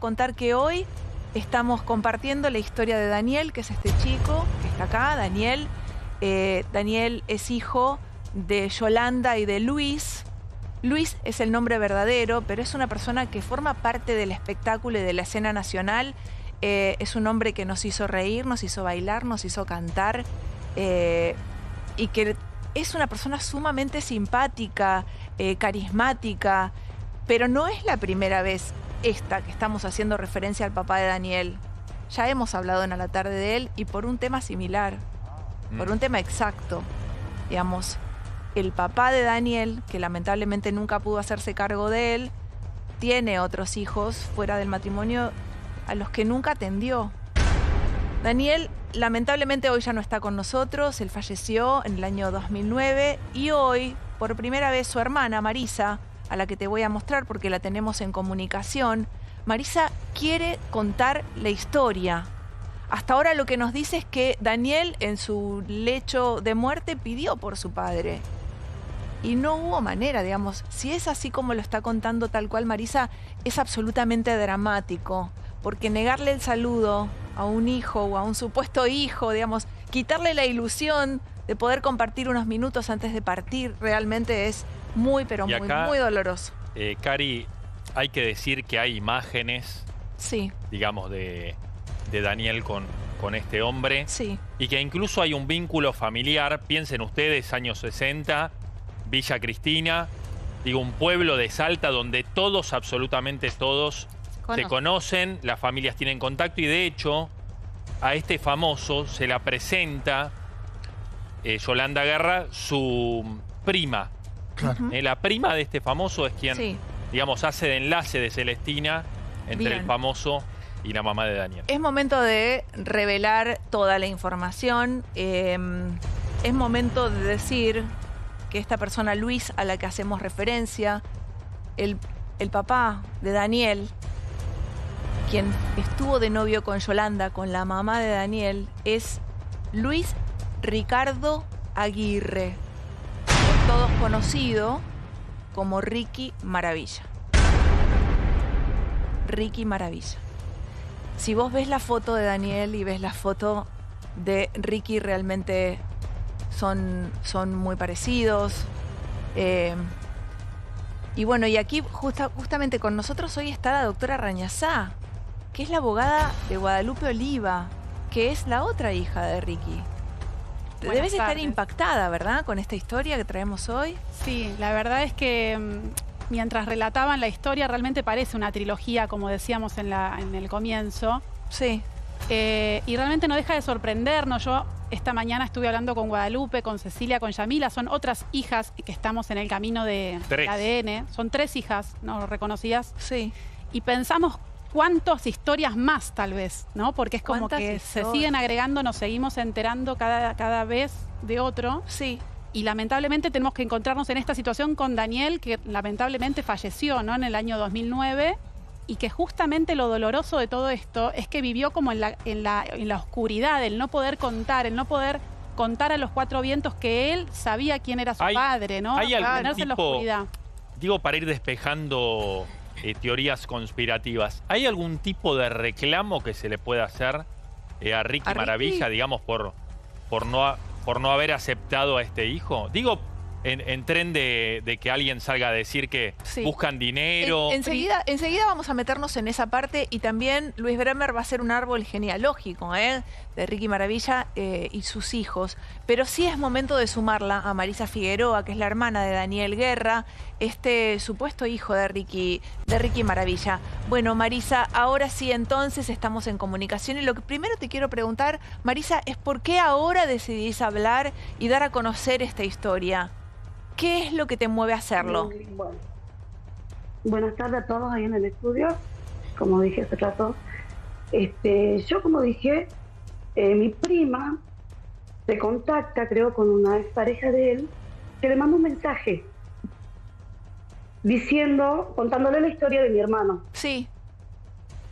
contar que hoy estamos compartiendo la historia de Daniel, que es este chico que está acá, Daniel. Daniel es hijo de Yolanda y de Luis. Luis es el nombre verdadero, pero es una persona que forma parte del espectáculo y de la escena nacional. Es un hombre que nos hizo reír, nos hizo bailar, nos hizo cantar, y que es una persona sumamente simpática, carismática, pero no es la primera vez esta que estamos haciendo referencia al papá de Daniel. Ya hemos hablado en A la Tarde de él y por un tema similar, por un tema exacto. Digamos, el papá de Daniel, que lamentablemente nunca pudo hacerse cargo de él, tiene otros hijos fuera del matrimonio a los que nunca atendió. Daniel, lamentablemente, hoy ya no está con nosotros. Él falleció en el año 2009 y hoy, por primera vez, su hermana, Marisa, a la que te voy a mostrar porque la tenemos en comunicación, Marisa quiere contar la historia. Hasta ahora lo que nos dice es que Daniel, en su lecho de muerte, pidió por su padre. Y no hubo manera, digamos. Si es así como lo está contando tal cual Marisa, es absolutamente dramático. Porque negarle el saludo a un hijo o a un supuesto hijo, digamos, quitarle la ilusión de poder compartir unos minutos antes de partir, realmente es muy, pero muy, muy doloroso. Cari, hay que decir que hay imágenes, sí, digamos, de Daniel con este hombre. Sí. Y que incluso hay un vínculo familiar. Piensen ustedes, años 60, Villa Cristina, digo, un pueblo de Salta donde todos, absolutamente todos, se conocen, las familias tienen contacto y de hecho a este famoso se la presenta Yolanda Guerra, su prima. Claro. La prima de este famoso es quien, digamos, hace de enlace de Celestina entre el famoso y la mamá de Daniel. Es momento de revelar toda la información. Es momento de decir que esta persona, Luis, a la que hacemos referencia, el papá de Daniel, quien estuvo de novio con Yolanda, con la mamá de Daniel, es Luis Ricardo Aguirre, por todos conocido como Ricky Maravilla. Ricky Maravilla. Si vos ves la foto de Daniel y ves la foto de Ricky, realmente son muy parecidos. Y bueno, y aquí justamente con nosotros hoy está la doctora Rañazá, que es la abogada de Guadalupe Oliva, que es la otra hija de Ricky. Debes estar impactada, ¿verdad?, con esta historia que traemos hoy. Sí, la verdad es que mientras relataban la historia realmente parece una trilogía, como decíamos en el comienzo. Sí. Y realmente no deja de sorprendernos. Yo esta mañana estuve hablando con Guadalupe, con Cecilia, con Yamila. Son otras hijas que estamos en el camino de ADN. Son 3 hijas, ¿no reconocidas? Sí. Y pensamos cuántas historias más, tal vez, ¿no? Porque es como que se siguen agregando, nos seguimos enterando cada vez de otro. Sí. Y lamentablemente tenemos que encontrarnos en esta situación con Daniel, que lamentablemente falleció, ¿no?, en el año 2009, y que justamente lo doloroso de todo esto es que vivió como en la oscuridad, el no poder contar, a los 4 vientos que él sabía quién era su padre, ¿no? ¿Hay algún Ponerse en la oscuridad. Digo, para ir despejando teorías conspirativas, ¿hay algún tipo de reclamo que se le pueda hacer a Ricky Maravilla, digamos, por no haber aceptado a este hijo? Digo, en tren de que alguien salga a decir que buscan dinero. Enseguida vamos a meternos en esa parte, y también Luis Bremer va a hacer un árbol genealógico de Ricky Maravilla y sus hijos. Pero sí es momento de sumarla a Marisa Figueroa, que es la hermana de Daniel Guerra, este supuesto hijo de Ricky Maravilla. Bueno, Marisa, ahora sí entonces estamos en comunicación, y lo que primero te quiero preguntar, Marisa, es por qué ahora decidís hablar y dar a conocer esta historia. ¿Qué es lo que te mueve a hacerlo? Bueno, buenas tardes a todos ahí en el estudio. Como dije hace rato, yo, como dije, mi prima se contacta, creo, con una expareja de él, que le manda un mensaje contándole la historia de mi hermano. Sí.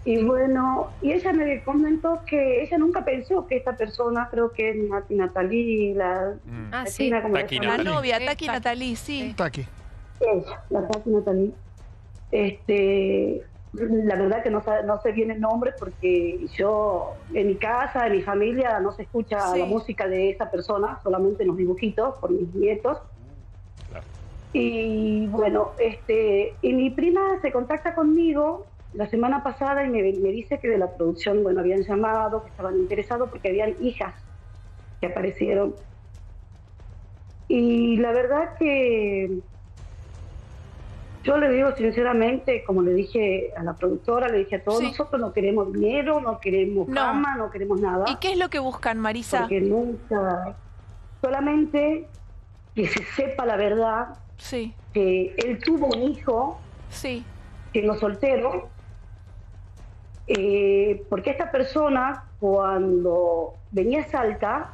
Y bueno, y ella me comentó que ella nunca pensó que esta persona, creo que es Natalie, la China, como la novia, Taki Natalie, sí. Taki. Ella, la Taki Natalie. La verdad que no sé bien el nombre porque yo, en mi casa, en mi familia, no se escucha la música de esa persona, solamente en los dibujitos por mis nietos. Claro. Y bueno, y mi prima se contacta conmigo la semana pasada y me dice que de la producción, bueno, habían llamado, que estaban interesados porque habían hijas que aparecieron. Y la verdad que yo le digo sinceramente, como le dije a la productora, le dije a todos, nosotros no queremos dinero, no queremos fama, no queremos nada. ¿Y qué es lo que buscan, Marisa? Porque nunca, solamente que se sepa la verdad, que él tuvo un hijo, que no soltero, porque esta persona cuando venía a Salta,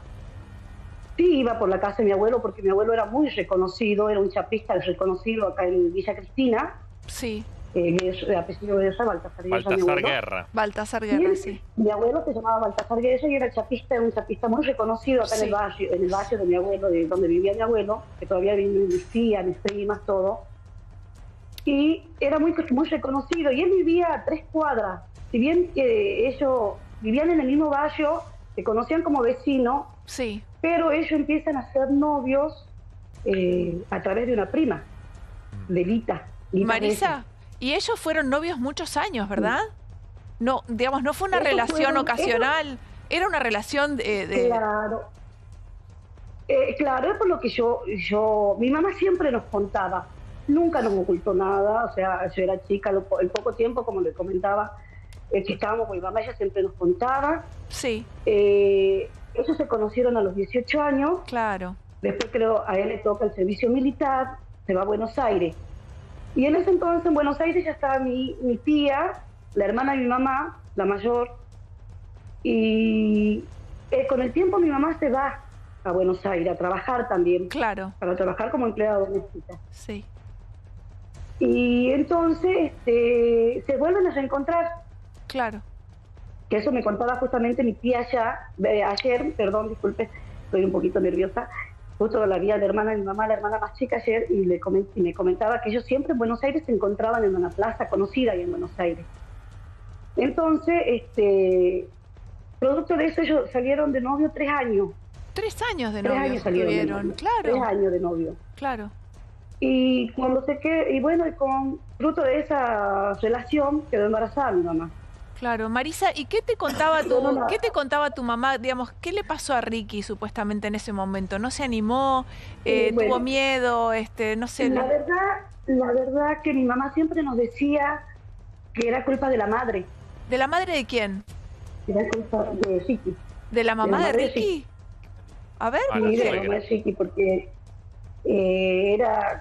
sí iba por la casa de mi abuelo, porque mi abuelo era muy reconocido, era un chapista reconocido acá en Villa Cristina. Sí. De apellido de Baltasar Guerra. Baltasar Guerra, sí. Mi abuelo se llamaba Baltasar Guerra y era chapista, un chapista muy reconocido acá en el barrio de mi abuelo, de donde vivía mi abuelo, que todavía vivían mis tías, mis primas, todo. Y era muy reconocido, y él vivía a 3 cuadras. Si bien ellos vivían en el mismo barrio, se conocían como vecinos, pero ellos empiezan a ser novios a través de una prima, de Lita. Marisa, y ellos fueron novios muchos años, ¿verdad? No, digamos, no fue una relación ocasional, era una relación de... Claro. Claro, es por lo que mi mamá siempre nos contaba, nunca nos ocultó nada, o sea, yo era chica, el poco tiempo, como le comentaba, que estábamos con mi mamá, ella siempre nos contaba. Ellos se conocieron a los 18 años. Claro. Después creo a él le toca el servicio militar, se va a Buenos Aires. Y en ese entonces en Buenos Aires ya estaba mi tía, la hermana de mi mamá, la mayor. Y con el tiempo mi mamá se va a Buenos Aires a trabajar también. Claro. Para trabajar como empleada doméstica. Sí. Y entonces se vuelven a reencontrar. Claro. Que eso me contaba justamente mi tía ayer, perdón, disculpe, estoy un poquito nerviosa, justo la vi a la hermana de mi mamá, la hermana más chica ayer, y me comentaba que ellos siempre en Buenos Aires se encontraban en una plaza conocida ahí en Buenos Aires. Entonces, producto de eso ellos salieron de novio 3 años. 3 años de novio. 3 años salieron, claro. 3 años de novio. Claro. Y cuando y bueno, con fruto de esa relación quedó embarazada mi mamá. Claro, Marisa, ¿y qué te contaba tu mamá? Digamos, ¿qué le pasó a Ricky supuestamente en ese momento? ¿No se animó? ¿Tuvo miedo? No sé. La verdad que mi mamá siempre nos decía que era culpa de la madre. ¿De la madre de quién? Era culpa de Ricky. ¿De la mamá de Ricky? A ver. Sí, de la mamá de Ricky, porque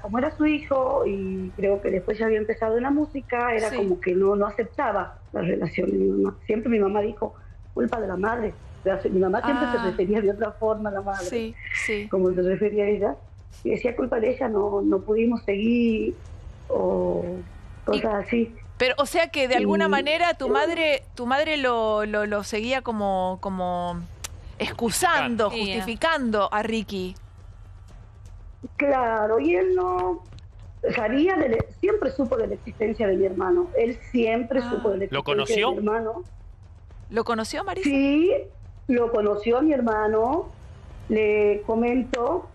como era su hijo y creo que después ya había empezado en la música, era como que no aceptaba la relación de mi mamá. Siempre mi mamá dijo, culpa de la madre. Mi mamá siempre se refería de otra forma a la madre, como se refería a ella. Y decía, culpa de ella, no pudimos seguir, o cosas así. Pero, o sea que de alguna manera tu madre lo seguía como excusando, justificando a Ricky. Claro, y él no sabía, siempre supo de la existencia de mi hermano. Él siempre supo de la existencia de mi hermano. ¿Lo conoció, Marisa? Sí, lo conoció a mi hermano. Le comento,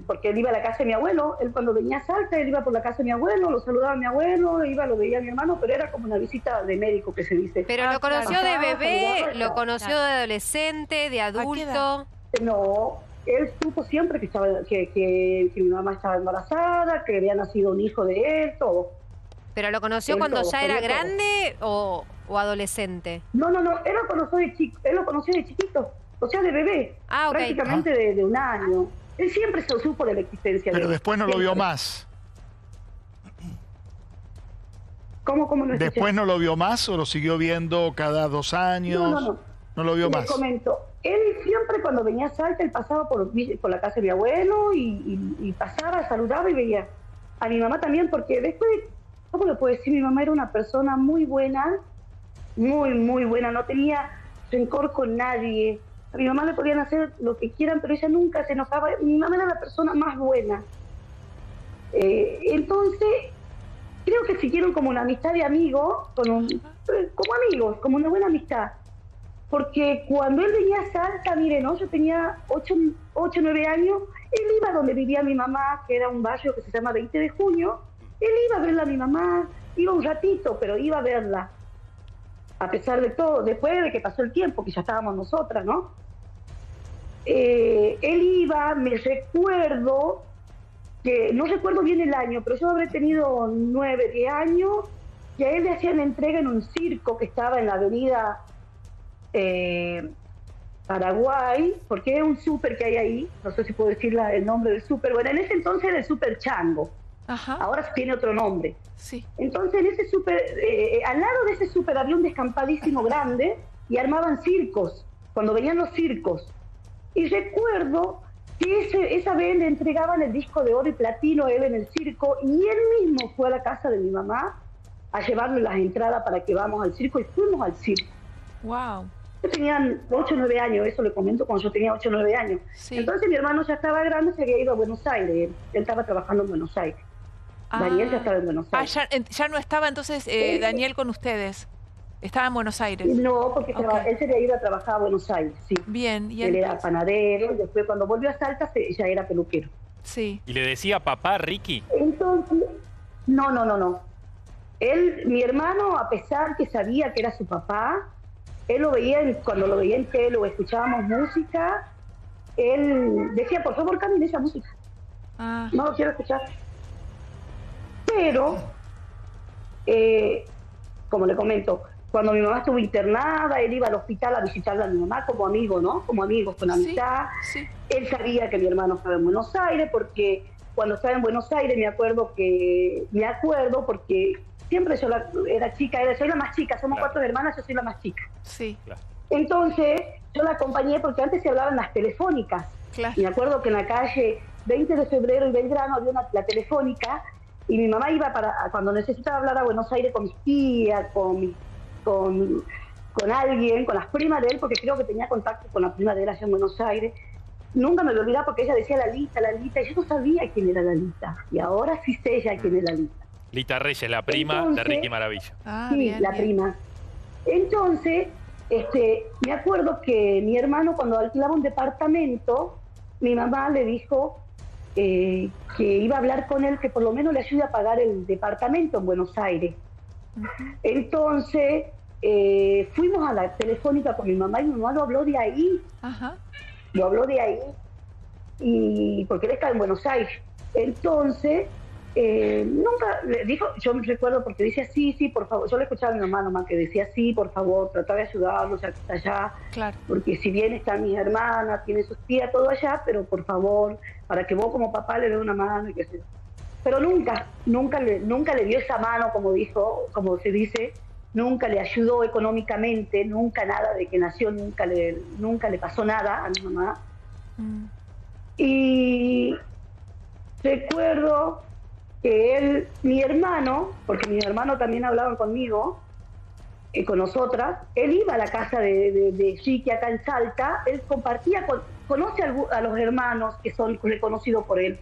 porque él iba a la casa de mi abuelo. Él cuando venía a Salta, él iba por la casa de mi abuelo, lo saludaba a mi abuelo, lo veía a mi hermano, pero era como una visita de médico que se dice. ¿Pero lo conoció de bebé, lo conoció de adolescente, de adulto? No, él supo siempre que mi mamá estaba embarazada, que había nacido un hijo de él, todo. ¿Pero lo conoció cuando ya era grande o adolescente? No, él lo conoció de chiquito, o sea, de bebé, prácticamente de 1 año. Él siempre se supo de la existencia de él. Pero después no lo vio más. ¿Cómo no escuché? ¿Después no lo vio más o lo siguió viendo cada 2 años? No lo vio más. Le comento, él siempre cuando venía a Salta, él pasaba por la casa de mi abuelo y pasaba, saludaba y veía a mi mamá también, porque después, ¿cómo le puedo decir? Mi mamá era una persona muy buena, muy buena, no tenía rencor con nadie. A mi mamá le podían hacer lo que quieran, pero ella nunca se enojaba. Mi mamá era la persona más buena. Entonces, creo que siguieron como una amistad de amigos, como amigos, como una buena amistad. Porque cuando él venía a Salta, miren, ¿no? Yo tenía 8 o 9 años, él iba donde vivía mi mamá, que era un barrio que se llama 20 de junio, él iba a verla a mi mamá, iba un ratito, pero iba a verla. A pesar de todo, después de que pasó el tiempo, que ya estábamos nosotras, ¿no? Él iba, me recuerdo, que no recuerdo bien el año, pero yo habré tenido 9, 10 años, y a él le hacían entrega en un circo que estaba en la avenida Paraguay, porque es un súper que hay ahí, no sé si puedo decir el nombre del súper. Bueno, en ese entonces era el súper Chango. Ajá. Ahora tiene otro nombre. Sí. Entonces en ese súper, al lado de ese súper había un descampadísimo grande y armaban circos, cuando venían los circos. Y recuerdo que esa vez le entregaban el disco de oro y platino a él en el circo, y él mismo fue a la casa de mi mamá a llevarle las entradas para que vamos al circo, y fuimos al circo. Wow. Yo tenía 8 o 9 años, eso le comento cuando yo tenía 8 o 9 años. Sí. Entonces mi hermano ya estaba grande, se había ido a Buenos Aires, él estaba trabajando en Buenos Aires. Daniel ya estaba en Buenos Aires. Ya no estaba entonces Daniel con ustedes, estaba en Buenos Aires. No, porque él se había ido a trabajar a Buenos Aires, sí. Bien. ¿Y él era panadero, y después cuando volvió a Salta ya era peluquero. Sí. ¿Y le decía papá, Ricky? Entonces, no. Mi hermano, a pesar que sabía que era su papá, él lo veía, cuando lo veía en tele o escuchábamos música, él decía, por favor, cambien esa música. No lo quiero escuchar. Pero, como le comento, cuando mi mamá estuvo internada, él iba al hospital a visitarla a mi mamá como amigo, ¿no? Como amigos, con amistad. Sí. Él sabía que mi hermano estaba en Buenos Aires, porque cuando estaba en Buenos Aires me acuerdo porque siempre yo era chica, soy la más chica, somos 4 hermanas, yo soy la más chica. Sí. Claro. Entonces, yo la acompañé porque antes se hablaban las telefónicas. Claro. Me acuerdo que en la calle 20 de febrero y Belgrano había la telefónica, y mi mamá iba cuando necesitaba hablar a Buenos Aires con mis tías, con alguien, con las primas de él, porque creo que tenía contacto con la prima de él allá en Buenos Aires. Nunca me lo olvidaba porque ella decía Lalita, y yo no sabía quién era Lalita. Y ahora sí sé ya quién es Lalita. Lita Reyes, la prima de Ricky Maravilla. Sí, bien, la prima. Entonces, me acuerdo que mi hermano, cuando alquilaba un departamento, mi mamá le dijo que iba a hablar con él, que por lo menos le ayude a pagar el departamento en Buenos Aires. Entonces, fuimos a la telefónica con mi mamá, y mi mamá lo habló de ahí. Lo habló de ahí, y porque él estaba en Buenos Aires. Entonces, nunca le dijo, yo me recuerdo porque decía sí, por favor. Yo le escuchaba a mi mamá nomás que decía sí, por favor, trataba de ayudarlos ya que está allá. Claro. Porque si bien están mis hermanas, tiene sus tías, todo allá, pero por favor, para que vos como papá le dé una mano y qué sé yo. Pero nunca le dio esa mano, como se dice, nunca le ayudó económicamente, nunca nada de que nació, nunca le pasó nada a mi mamá. Y recuerdo que mi hermano, porque mis hermanos también hablaban conmigo, con nosotras, él iba a la casa de Ricky acá en Salta, él conoce a los hermanos que son reconocidos por él.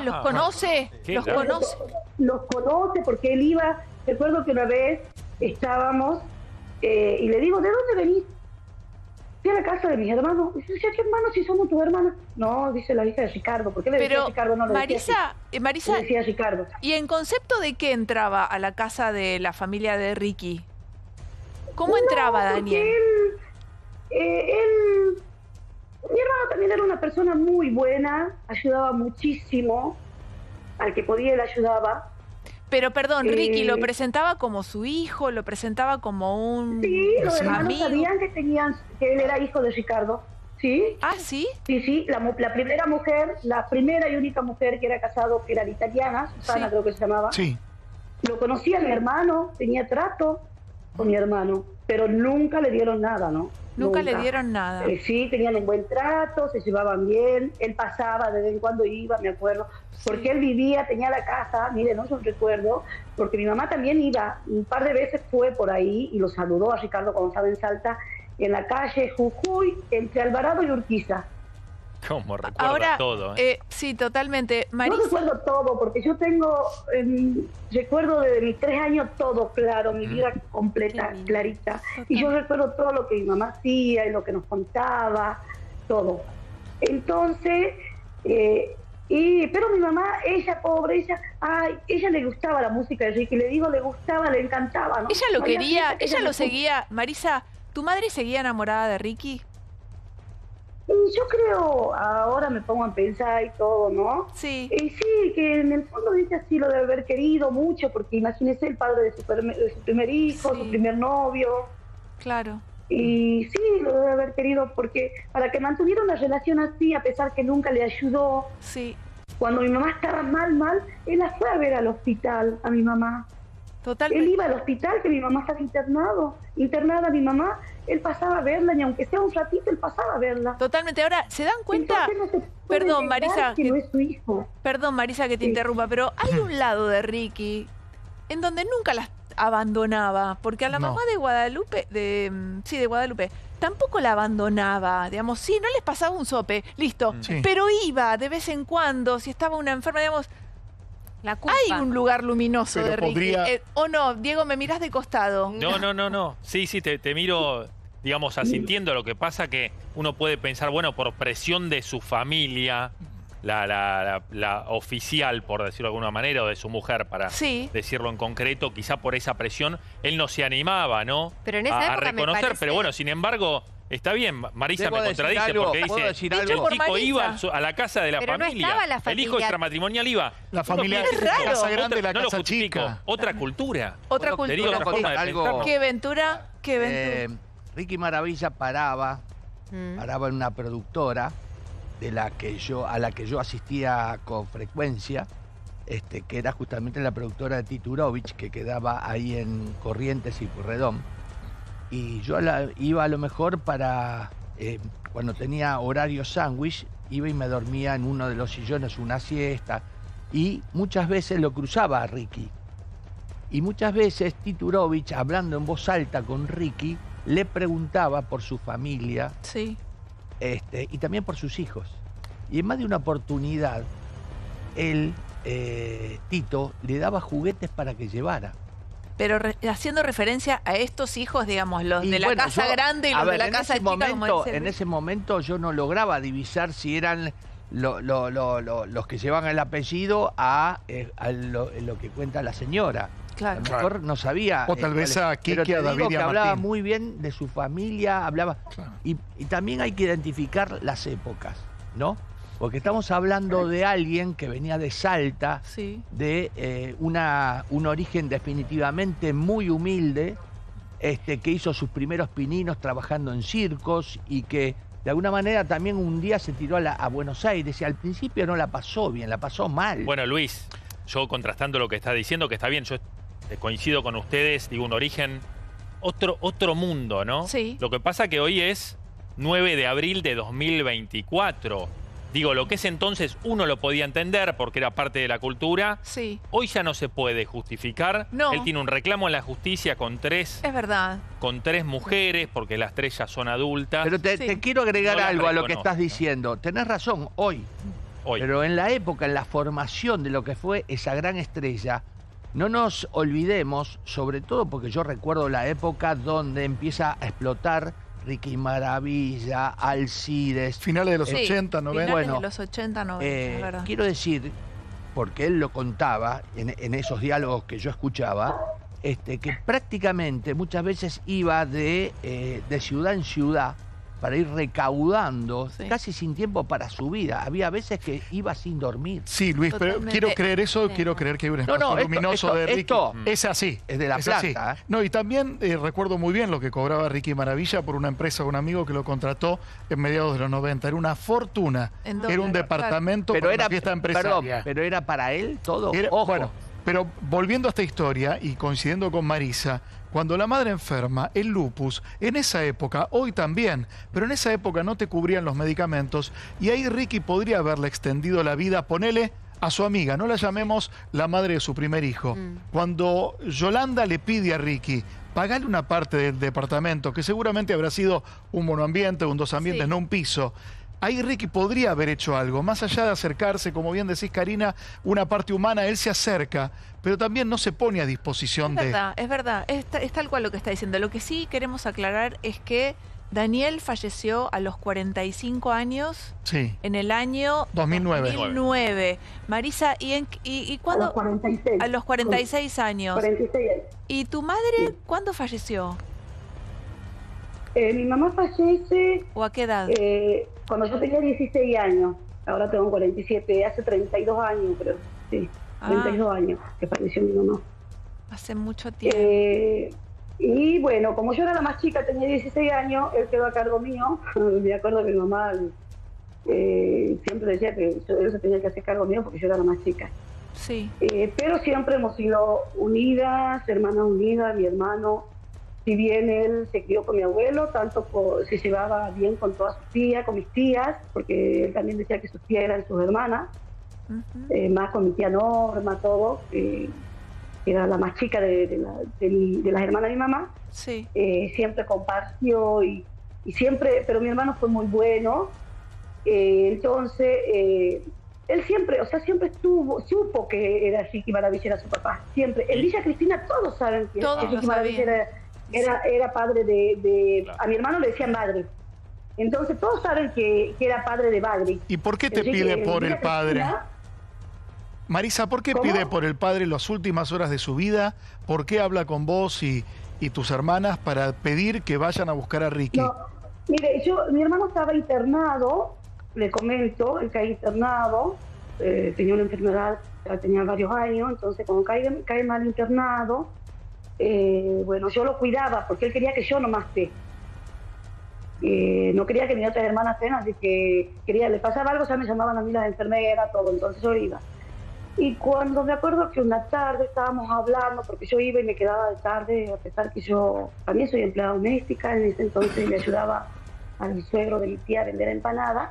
¿Los conoce? ¿Los conoce? Los conoce porque él iba, recuerdo que una vez estábamos, y le digo, ¿de dónde venís? Fui a la casa de mis hermanos. Dice, ¿qué hermanos si somos tus hermanos? No, dice la hija de Ricardo. ¿Por qué le decía a Ricardo? No, Marisa, le decía a Ricardo. ¿Y en concepto de qué entraba a la casa de la familia de Ricky? ¿Cómo entraba Daniel? Mi hermano también era una persona muy buena, ayudaba muchísimo, al que podía él ayudaba. Pero perdón, Ricky, ¿lo presentaba como su hijo? ¿Lo presentaba como un Sí, los hermanos sabían que él era hijo de Ricardo. ¿Sí? ¿Ah, sí? Sí, la primera mujer, la primera y única mujer que era casado, que era la italiana, Susana creo que se llamaba. Sí. Lo conocía mi hermano, tenía trato con mi hermano, pero nunca le dieron nada, ¿no? Nunca le dieron nada. Sí, tenían un buen trato, se llevaban bien, él pasaba, de vez en cuando iba, me acuerdo, porque él vivía, tenía la casa, miren, no yo recuerdo, porque mi mamá también iba, un par de veces fue por ahí y lo saludó a Ricardo cuando estaba en Salta, en la calle Jujuy, entre Alvarado y Urquiza. ¿Cómo recuerda Ahora, todo? Sí, totalmente. Marisa. No recuerdo todo, porque yo tengo, recuerdo desde mis 3 años todo claro, mi vida completa, clarita. Y yo recuerdo todo lo que mi mamá hacía y lo que nos contaba, todo. Entonces, pero mi mamá, ella pobre, ella le gustaba la música de Ricky, le digo, le gustaba, le encantaba, ¿no? Ella lo quería, ella lo seguía. Marisa, ¿tu madre seguía enamorada de Ricky? Yo creo, ahora me pongo a pensar y todo, ¿no? Sí. Sí, que en el fondo dice así, lo debe haber querido mucho, porque imagínese el padre de su primer hijo, Sí. su primer novio. Claro. Y sí, lo debe haber querido, porque para que mantuviera una relación así, a pesar que nunca le ayudó, Sí. cuando mi mamá estaba mal, él la fue a ver al hospital, a mi mamá. Totalmente. Él iba al hospital, que mi mamá estaba internada mi mamá, él pasaba a verla, y aunque sea un ratito, él pasaba a verla. Totalmente. Ahora, ¿se dan cuenta? Entonces no se puede Perdón, negar Marisa, que no es su hijo. Perdón, Marisa, que te Sí. interrumpa, pero hay un lado de Ricky en donde nunca las abandonaba, porque a la No. mamá de Guadalupe, de Guadalupe, tampoco la abandonaba, digamos, sí, no les pasaba un sope, listo, Sí. pero iba de vez en cuando, si estaba una enferma, digamos, La culpa. hay un lugar luminoso Pero de Ricky. podría- ¿O no? Diego, me mirás de costado. No. Sí, te miro, digamos, asintiendo. Lo que pasa que uno puede pensar, bueno, por presión de su familia, la oficial, por decirlo de alguna manera, o de su mujer, para Sí. decirlo en concreto, quizá por esa presión, él no se animaba, ¿no? Pero en esa a época me reconocer, parece- pero bueno, sin embargo, está bien, Marisa ¿Debo me decir contradice algo? porque ¿Puedo dice, decir el algo? por chico Marisa. iba a la casa de la Pero no familia, estaba la el familia. hijo extramatrimonial iba. La Uno familia, piensa, Es raro. la casa grande, la no lo casa justifico, chica. otra cultura. Otra ¿Puedo Te digo cultura. otra forma de algo? pensar. ¿Qué Ventura? ¿Qué Ventura? Ricky Maravilla paraba Mm. en una productora a la que yo asistía con frecuencia, que era justamente la productora de Titurovich, que quedaba ahí en Corrientes y Pueyrredón. Y yo iba a lo mejor para, cuando tenía horario sándwich, iba y me dormía en uno de los sillones una siesta. Y muchas veces lo cruzaba a Ricky. Y muchas veces Titurovich, hablando en voz alta con Ricky, le preguntaba por su familia, Sí. y también por sus hijos. Y en más de una oportunidad, él, Tito, le daba juguetes para que llevara. Pero haciendo referencia a estos hijos, digamos, los Y de la bueno, casa yo- grande y a los ver, de la en casa ese chica, como momento, dice en Luis. ese momento yo no lograba divisar si eran los que llevan el apellido a lo que cuenta la señora. Claro. A lo mejor no sabía. O tal vez cuál es. a Kiki, Pero te a David digo y a que hablaba Martín. muy bien de su familia, hablaba. Claro. Y también hay que identificar las épocas, ¿no? Porque estamos hablando de alguien que venía de Salta, Sí. de un origen definitivamente muy humilde, que hizo sus primeros pininos trabajando en circos y que de alguna manera también un día se tiró a Buenos Aires y al principio no la pasó bien, la pasó mal. Bueno, Luis, yo contrastando lo que está diciendo, que está bien, yo coincido con ustedes, digo, un origen, otro mundo, ¿no? Sí. Lo que pasa que hoy es 9 de abril de 2024. Digo, lo que es entonces uno lo podía entender porque era parte de la cultura. Sí. Hoy ya no se puede justificar. No. Él tiene un reclamo en la justicia con tres mujeres, porque las 3 ya son adultas. Pero Sí. te quiero agregar No la algo a lo que reconozco, estás ¿no? diciendo. Tenés razón, hoy. Hoy. Pero en la época, en la formación de lo que fue esa gran estrella, no nos olvidemos, sobre todo porque yo recuerdo la época donde empieza a explotar Ricky Maravilla, Alcides. Finales de los Sí, 80, 90. finales Bueno, de los 80, 90, es verdad. Quiero decir, porque él lo contaba en esos diálogos que yo escuchaba, que prácticamente muchas veces iba de ciudad en ciudad para ir recaudando, Sí. casi sin tiempo para su vida. Había veces que iba sin dormir. Sí, Luis, pero Totalmente. quiero creer eso, quiero creer que hay un espacio luminoso de Ricky. Es así. es de La así. Plata, ¿eh? No, y también recuerdo muy bien lo que cobraba Ricky Maravilla por una empresa, un amigo que lo contrató en mediados de los 90. Era una fortuna. En Era un dólares, departamento Pero para era, una fiesta perdón, empresaria. pero era para él todo. Era- Ojo. Bueno, pero volviendo a esta historia y coincidiendo con Marisa, cuando la madre enferma, el lupus, en esa época, hoy también, pero en esa época no te cubrían los medicamentos y ahí Ricky podría haberle extendido la vida, ponele a su amiga, no la llamemos la madre de su primer hijo. Cuando Yolanda le pide a Ricky, pagale una parte del departamento, que seguramente habrá sido un monoambiente, un dos ambientes, Sí. no un piso, ahí Ricky podría haber hecho algo, más allá de acercarse, como bien decís, Karina, una parte humana, él se acerca, pero también no se pone a disposición de... Es verdad, es tal cual lo que está diciendo. Lo que sí queremos aclarar es que Daniel falleció a los 45 años, sí, en el año 2009. Marisa, ¿y cuándo? A los 46. A los 46 años. 46 años. ¿Y tu madre cuándo falleció? Mi mamá fallece... ¿O a qué edad? Cuando yo tenía 16 años. Ahora tengo 47. Hace 32 años, creo. Sí, 32 años que falleció mi mamá. Hace mucho tiempo. Y bueno, como yo era la más chica, tenía 16 años, él quedó a cargo mío. Me acuerdo que mi mamá siempre decía que él se tenía que hacer cargo mío porque yo era la más chica. Sí. Pero siempre hemos sido unidas, hermanas unidas, mi hermano. Si bien él se crió con mi abuelo, se llevaba bien con todas sus tías, con mis tías, porque él también decía que sus tías eran sus hermanas, más con mi tía Norma, todo. Era la más chica de las hermanas de mi mamá, sí. Siempre compartió y siempre, pero mi hermano fue muy bueno, entonces él siempre, siempre supo que era Ricky Maravilla, era su papá, siempre. En Villa Cristina todos saben que Ricky Maravilla era padre de a mi hermano le decían madre, entonces todos saben que era padre de Bagri. ¿Y por qué te pide por el padre? Marisa, ¿por qué pide por el padre las últimas horas de su vida? ¿Por qué habla con vos y tus hermanas para pedir que vayan a buscar a Ricky? No, mire, mi hermano estaba internado, le comento, él cae internado, tenía una enfermedad, ya tenía varios años, entonces cuando cae mal internado, bueno, yo lo cuidaba porque él quería que yo nomás esté. No quería que mis otras hermanas estén, así que le pasaba algo, ya me llamaban a mí las enfermeras, todo, entonces yo iba. Y cuando me acuerdo que una tarde estábamos hablando, porque yo iba y me quedaba de tarde, a pesar que yo también soy empleada doméstica, en ese entonces le ayudaba al suegro de mi tía a vender empanadas.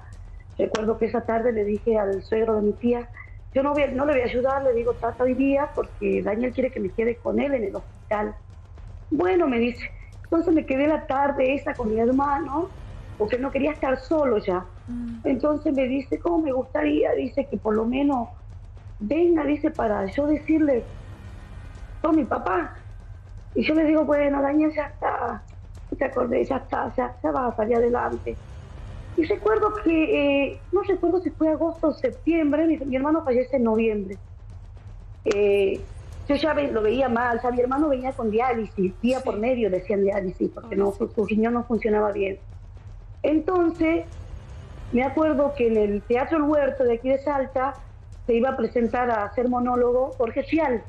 Recuerdo que esa tarde le dije al suegro de mi tía, yo no le voy a ayudar, le digo, trata hoy día, porque Daniel quiere que me quede con él en el hospital. Bueno, me dice, entonces me quedé la tarde esa con mi hermano, porque no quería estar solo ya. Entonces me dice, ¿cómo me gustaría? Dice que por lo menos venga, dice, para yo decirle, soy mi papá. Y yo le digo, bueno, Daniel, ya está, te acordé, ya está, ya vas a salir adelante. Y recuerdo que, no recuerdo si fue agosto o septiembre, mi hermano fallece en noviembre. Yo ya lo veía mal, mi hermano venía con diálisis, día por medio decían diálisis, porque su riñón no funcionaba bien. Entonces, me acuerdo que en el Teatro El Huerto de aquí de Salta, se iba a presentar a hacer monólogo Jorge Fial.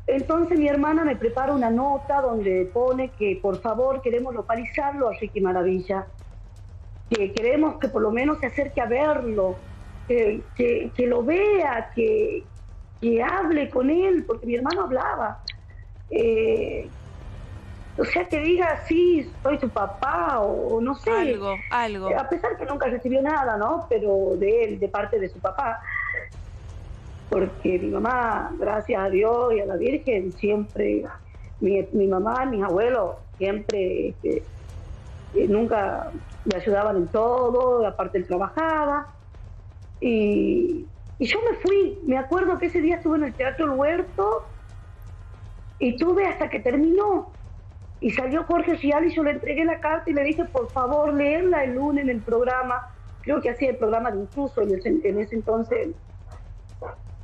Entonces mi hermana me prepara una nota donde pone que por favor queremos localizarlo a Ricky Maravilla, que queremos que por lo menos se acerque a verlo, que lo vea, que hable con él, porque mi hermano hablaba. O sea, que diga, sí, soy tu papá, o no sé. Algo. A pesar que nunca recibió nada, ¿no? Pero de él, de parte de su papá. Porque mi mamá, gracias a Dios y a la Virgen, siempre, mi mamá, mis abuelos, siempre, nunca me ayudaban en todo, aparte él trabajaba. Y yo me fui, me acuerdo que ese día estuve en el Teatro El Huerto y tuve hasta que terminó. Y salió Jorge Fial y yo le entregué la carta y le dije, por favor, leerla el lunes en el programa. Creo que hacía el programa de Intruso en ese entonces.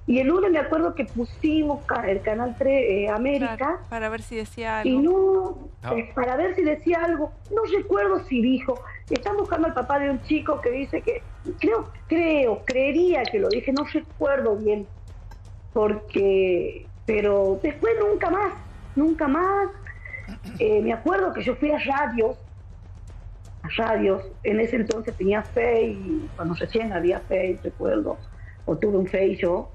Y el lunes me acuerdo que pusimos el Canal 3 América. Para ver si decía algo. Y para ver si decía algo. No recuerdo si dijo. Están buscando al papá de un chico que dice que... Creería que lo dije, no recuerdo bien. Pero después nunca más. Me acuerdo que yo fui a radios. En ese entonces tenía Face, cuando recién había Face, recuerdo. O tuve un Face yo,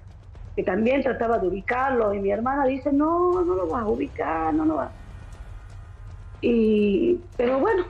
que también trataba de ubicarlo, y mi hermana dice, no lo vas a ubicar, no lo vas. Pero bueno,